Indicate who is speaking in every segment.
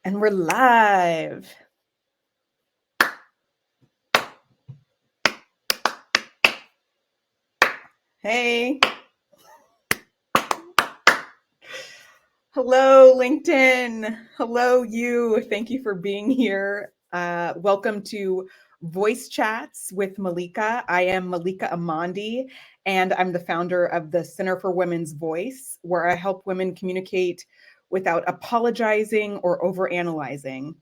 Speaker 1: And we're live. Hey. Hello, LinkedIn. Hello, you. Thank you for being here. Welcome to Voice Chats with Malika. I am Malika Amandi, and I'm the founder of the Center for Women's Voice, where I help women communicate without apologizing or overanalyzing.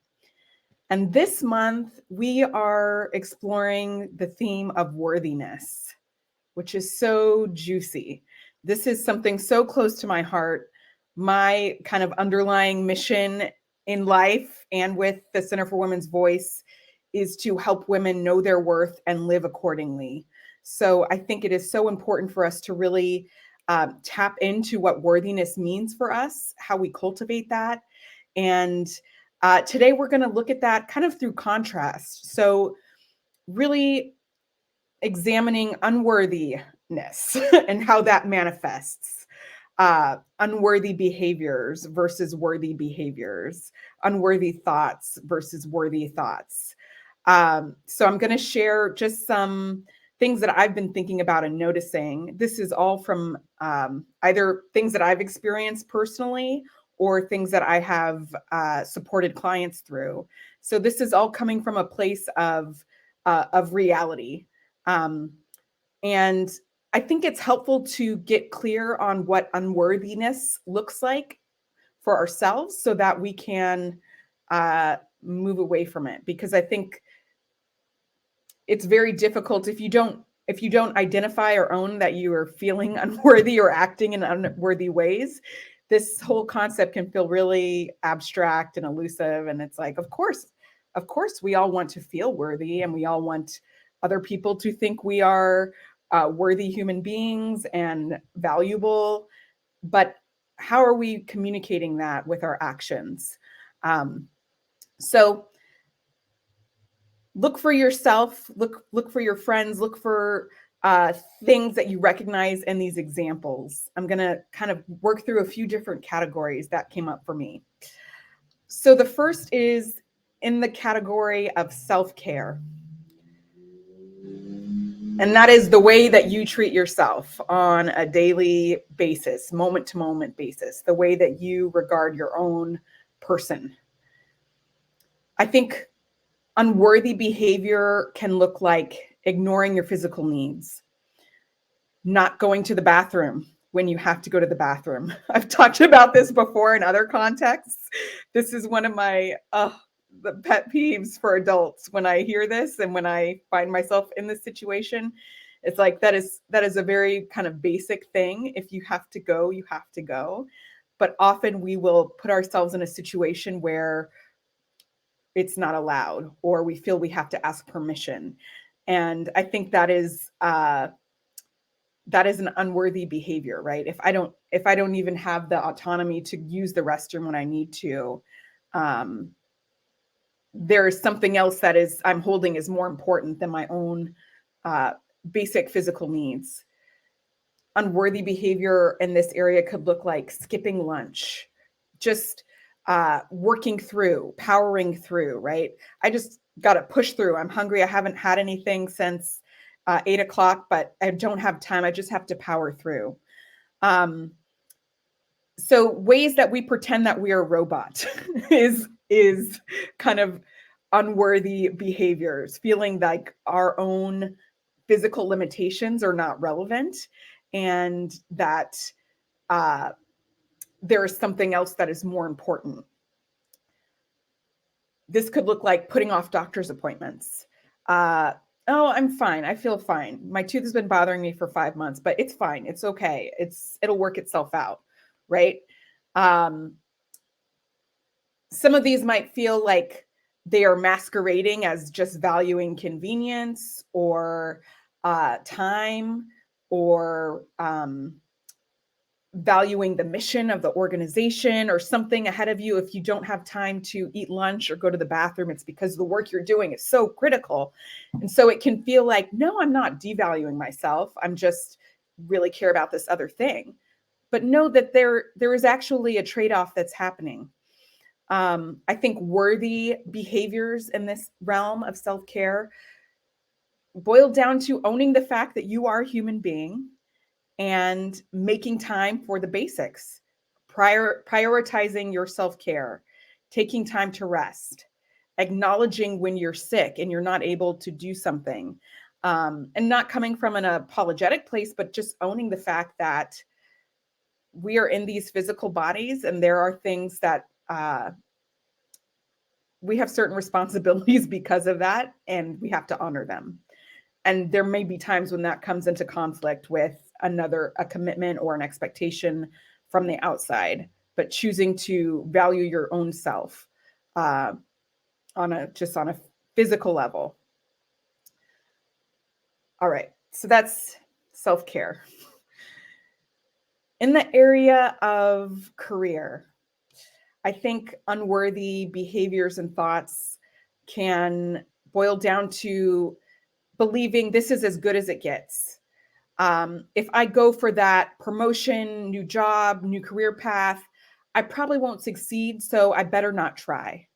Speaker 1: And this month, we are exploring the theme of worthiness, which is so juicy. This is something so close to my heart. My kind of underlying mission in life and with the Center for Women's Voice is to help women know their worth and live accordingly. So I think it is so important for us to really tap into what worthiness means for us, how we cultivate that. And today we're going to look at that kind of through contrast. So, really examining unworthiness and how that manifests. Unworthy behaviors versus worthy behaviors, unworthy thoughts versus worthy thoughts. So I'm going to share just some things that I've been thinking about and noticing. This is all from either things that I've experienced personally or things that I have supported clients through. So this is all coming from a place of reality. And I think it's helpful to get clear on what unworthiness looks like for ourselves so that we can move away from it. Because I think it's very difficult if you don't identify or own that you are feeling unworthy or acting in unworthy ways. This whole concept can feel really abstract and elusive. And it's like, of course, we all want to feel worthy, and we all want other people to think we are worthy human beings and valuable. But how are we communicating that with our actions? So look for yourself, look for your friends, look for things that you recognize in these examples. I'm going to kind of work through a few different categories that came up for me. So the first is in the category of self-care. And that is the way that you treat yourself on a daily basis, moment to moment basis, the way that you regard your own person. I think unworthy behavior can look like ignoring your physical needs, not going to the bathroom when you have to go to the bathroom. I've talked about this before in other contexts. This is one of my the pet peeves for adults. When I hear this and when I find myself in this situation, it's like that is a very kind of basic thing. If you have to go, you have to go. But often we will put ourselves in a situation where it's not allowed, or we feel we have to ask permission. And I think that is an unworthy behavior, right? If I don't even have the autonomy to use the restroom when I need to, there is something else that I'm holding is more important than my own basic physical needs. Unworthy behavior in this area could look like skipping lunch, just working through, powering through, right? I just got to push through. I'm hungry. I haven't had anything since 8 o'clock, but I don't have time. I just have to power through. So ways that we pretend that we are a robot is kind of unworthy behaviors, feeling like our own physical limitations are not relevant, and that there is something else that is more important. This could look like putting off doctor's appointments. Oh, I'm fine. I feel fine. My tooth has been bothering me for 5 months, but it's fine. It's okay. It'll work itself out, right? Some of these might feel like they are masquerading as just valuing convenience or time, or valuing the mission of the organization or something ahead of you. If you don't have time to eat lunch or go to the bathroom, it's because the work you're doing is so critical. And so it can feel like, no, I'm not devaluing myself. I'm just really care about this other thing. But know that there is actually a trade-off that's happening. I think worthy behaviors in this realm of self-care boil down to owning the fact that you are a human being and making time for the basics, prioritizing your self-care, taking time to rest, acknowledging when you're sick and you're not able to do something, and not coming from an apologetic place, but just owning the fact that we are in these physical bodies and there are things that we have certain responsibilities because of that, and we have to honor them. And there may be times when that comes into conflict with a commitment or an expectation from the outside, but choosing to value your own self uh, on a physical level. All right, so that's self-care. In the area of career, I think unworthy behaviors and thoughts can boil down to believing this is as good as it gets. If I go for that promotion, new job, new career path, I probably won't succeed, so I better not try,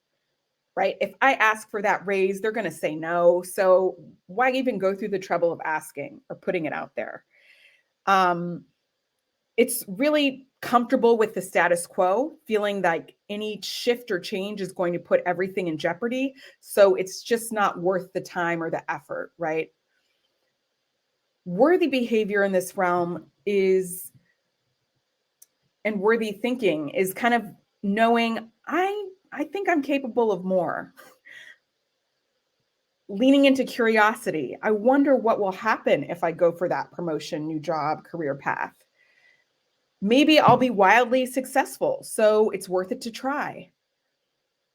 Speaker 1: right? If I ask for that raise, they're going to say no. So why even go through the trouble of asking or putting it out there? It's really comfortable with the status quo, feeling like any shift or change is going to put everything in jeopardy. So it's just not worth the time or the effort, right? Worthy behavior in this realm is, and worthy thinking is kind of knowing I think I'm capable of more. Leaning into curiosity. I wonder what will happen if I go for that promotion, new job, career path. Maybe I'll be wildly successful, so it's worth it to try.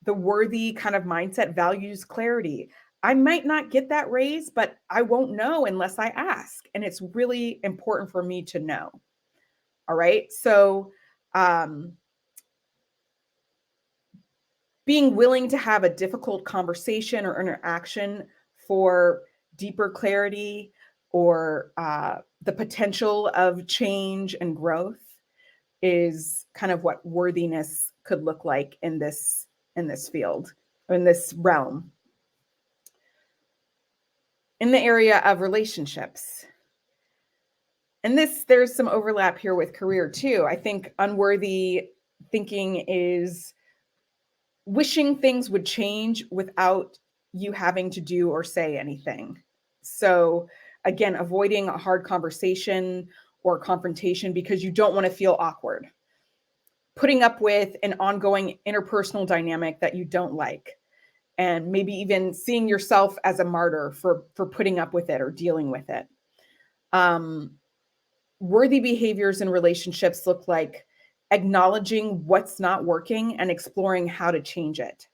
Speaker 1: The worthy kind of mindset values clarity. I might not get that raise, but I won't know unless I ask. And it's really important for me to know. All right. So, um, being willing to have a difficult conversation or interaction for deeper clarity or the potential of change and growth is kind of what worthiness could look like in this field, in this realm. In the area of relationships, and there's some overlap here with career too. I think unworthy thinking is wishing things would change without you having to do or say anything. So again, avoiding a hard conversation or confrontation because you don't want to feel awkward. Putting up with an ongoing interpersonal dynamic that you don't like, and maybe even seeing yourself as a martyr for putting up with it or dealing with it. Worthy behaviors in relationships look like acknowledging what's not working and exploring how to change it.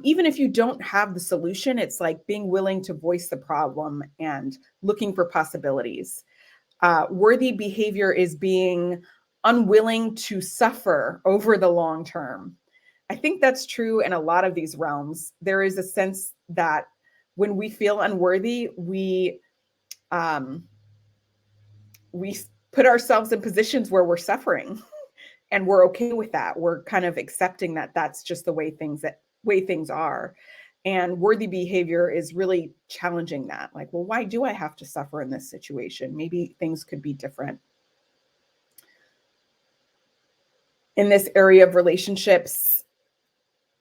Speaker 1: Even if you don't have the solution, it's like being willing to voice the problem and looking for possibilities. Worthy behavior is being unwilling to suffer over the long term. I think that's true in a lot of these realms. There is a sense that when we feel unworthy, um, we put ourselves in positions where we're suffering, and we're okay with that. We're kind of accepting that that's just the way things are. And worthy behavior is really challenging that. Like, well, why do I have to suffer in this situation? Maybe things could be different. In this area of relationships,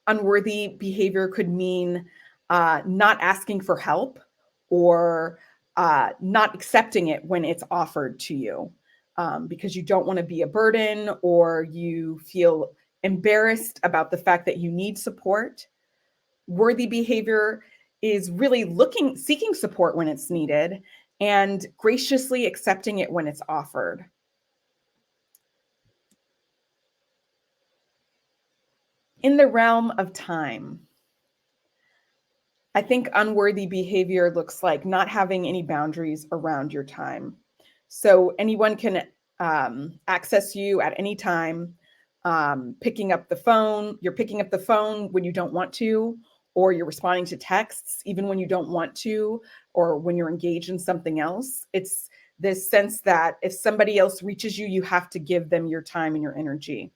Speaker 1: unworthy behavior could mean not asking for help or not accepting it when it's offered to you because you don't want to be a burden or you feel embarrassed about the fact that you need support. Worthy behavior is really seeking support when it's needed and graciously accepting it when it's offered. In the realm of time, I think unworthy behavior looks like not having any boundaries around your time. So anyone can access you at any time. Picking up the phone, you're picking up the phone when you don't want to, or you're responding to texts even when you don't want to, or when you're engaged in something else. It's this sense that if somebody else reaches you, you have to give them your time and your energy.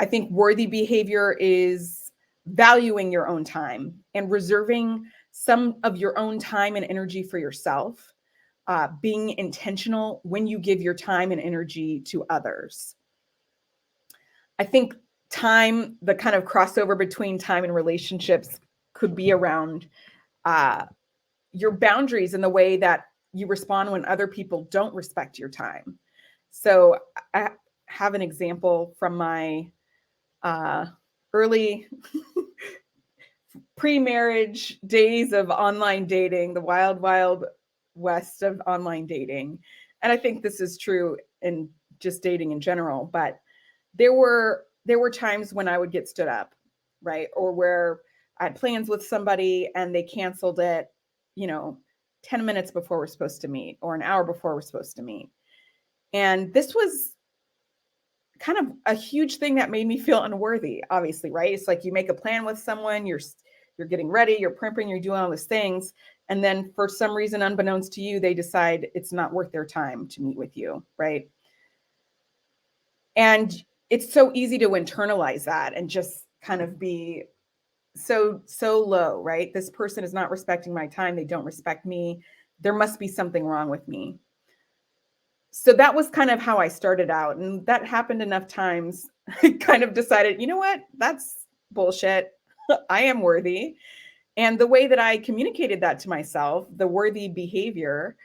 Speaker 1: I think worthy behavior is valuing your own time and reserving some of your own time and energy for yourself, being intentional when you give your time and energy to others. I think time, the kind of crossover between time and relationships, could be around uh, your boundaries and the way that you respond when other people don't respect your time. So I have an example from my early pre-marriage days of online dating, the wild, wild west of online dating. And I think this is true in just dating in general, but there were times when I would get stood up, right? Or where I had plans with somebody and they canceled it, you know, 10 minutes before we're supposed to meet or an hour before we're supposed to meet. And this was kind of a huge thing that made me feel unworthy, obviously, right? It's like you make a plan with someone, you're getting ready, you're primping, you're doing all these things, and then for some reason unbeknownst to you, they decide it's not worth their time to meet with you, right? And it's so easy to internalize that and just kind of be so low, right? This person is not respecting my time, they don't respect me. There must be something wrong with me. So that was kind of how I started out. And that happened enough times. I kind of decided, you know what? That's bullshit. I am worthy. And the way that I communicated that to myself, the worthy behavior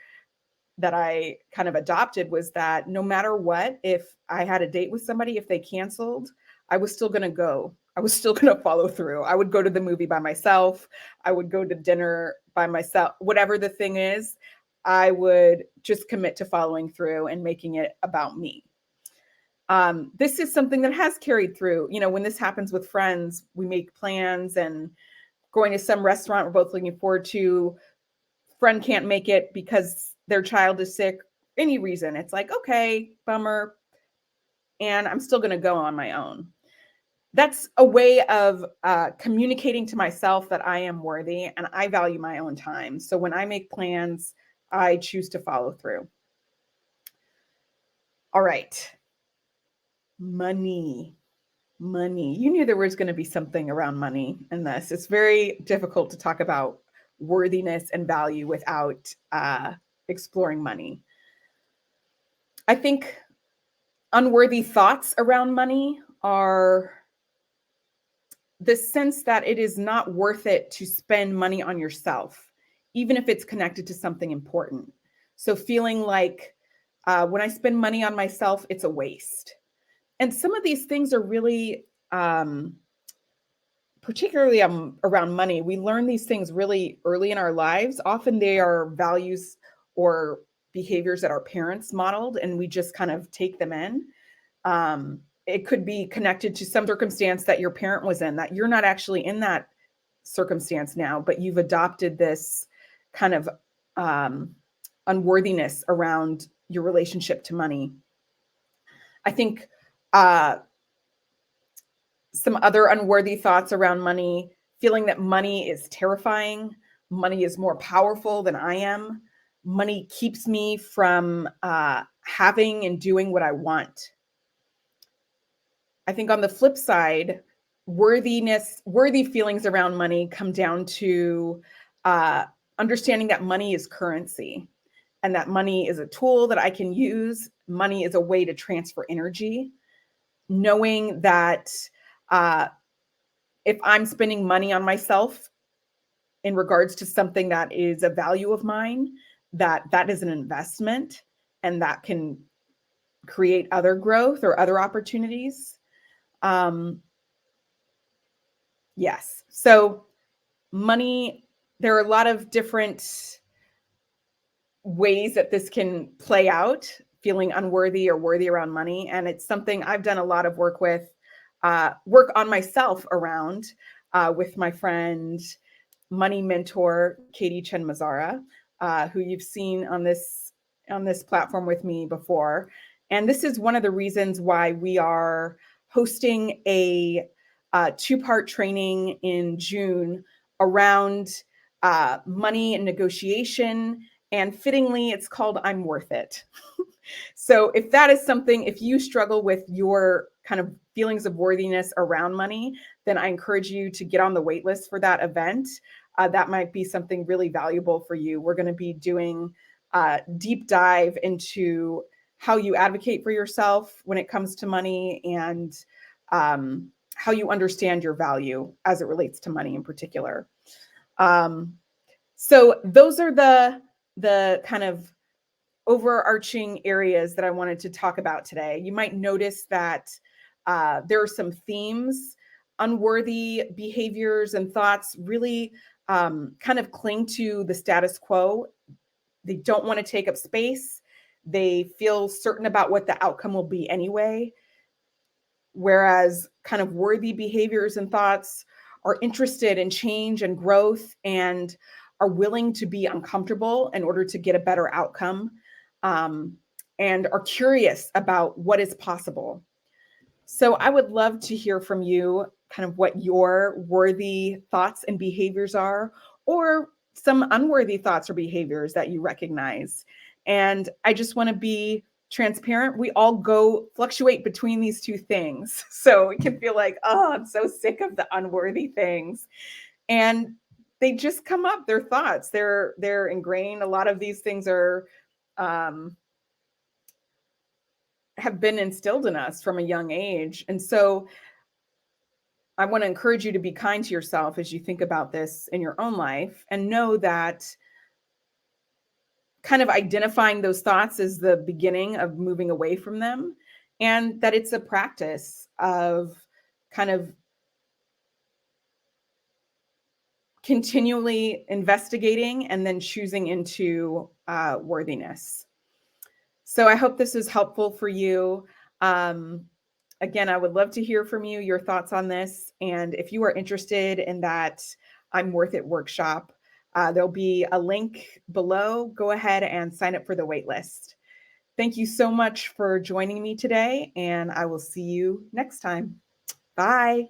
Speaker 1: that I kind of adopted was that no matter what, if I had a date with somebody, if they canceled, I was still going to go. I was still going to follow through. I would go to the movie by myself. I would go to dinner by myself. Whatever the thing is, I would just commit to following through and making it about me. This is something that has carried through. You know, when this happens with friends, we make plans and going to some restaurant we're both looking forward to. Friend can't make it because their child is sick, any reason. It's like, okay, bummer. And I'm still going to go on my own. That's a way of communicating to myself that I am worthy and I value my own time. So when I make plans, I choose to follow through. All right. Money. You knew there was going to be something around money in this. It's very difficult to talk about worthiness and value without exploring money. I think unworthy thoughts around money are the sense that it is not worth it to spend money on yourself, even if it's connected to something important. So feeling like when I spend money on myself, it's a waste. And some of these things are really, particularly around money, we learn these things really early in our lives. Often they are values or behaviors that our parents modeled, and we just kind of take them in. It could be connected to some circumstance that your parent was in, that you're not actually in that circumstance now, but you've adopted this kind of unworthiness around your relationship to money. I think some other unworthy thoughts around money, feeling that money is terrifying, money is more powerful than I am, money keeps me from having and doing what I want. I think on the flip side, worthy feelings around money come down to understanding that money is currency and that money is a tool that I can use. Money is a way to transfer energy. Knowing that if I'm spending money on myself in regards to something that is a value of mine, that is an investment and that can create other growth or other opportunities. Yes. So money, there are a lot of different ways that this can play out, feeling unworthy or worthy around money. And it's something I've done a lot of work on myself around with my friend, money mentor, Katie Chen Mazzara, who you've seen on this platform with me before. And this is one of the reasons why we are hosting a two-part training in June around money and negotiation. And fittingly, it's called I'm Worth It. So if that is something, if you struggle with your kind of feelings of worthiness around money, then I encourage you to get on the wait list for that event. That might be something really valuable for you. We're going to be doing a deep dive into how you advocate for yourself when it comes to money, and how you understand your value as it relates to money in particular. Um, so those are the kind of overarching areas that I wanted to talk about today. You might notice that there are some themes. Unworthy behaviors and thoughts really kind of cling to the status quo. They don't want to take up space. They feel certain about what the outcome will be anyway. Whereas kind of worthy behaviors and thoughts are interested in change and growth, and are willing to be uncomfortable in order to get a better outcome, um, and are curious about what is possible. So I would love to hear from you kind of what your worthy thoughts and behaviors are, or some unworthy thoughts or behaviors that you recognize. And I just want to be transparent. We all go fluctuate between these two things. So it can feel like, oh, I'm so sick of the unworthy things. And they just come up, they're thoughts. They're ingrained. A lot of these things are um have been instilled in us from a young age. And so I want to encourage you to be kind to yourself as you think about this in your own life, and know that kind of identifying those thoughts is the beginning of moving away from them, and that it's a practice of kind of continually investigating and then choosing into worthiness. So I hope this is helpful for you. Um, Again, I would love to hear from you, your thoughts on this. And if you are interested in that I'm Worth It workshop, there'll be a link below. Go ahead and sign up for the wait list. Thank you so much for joining me today, and I will see you next time. Bye.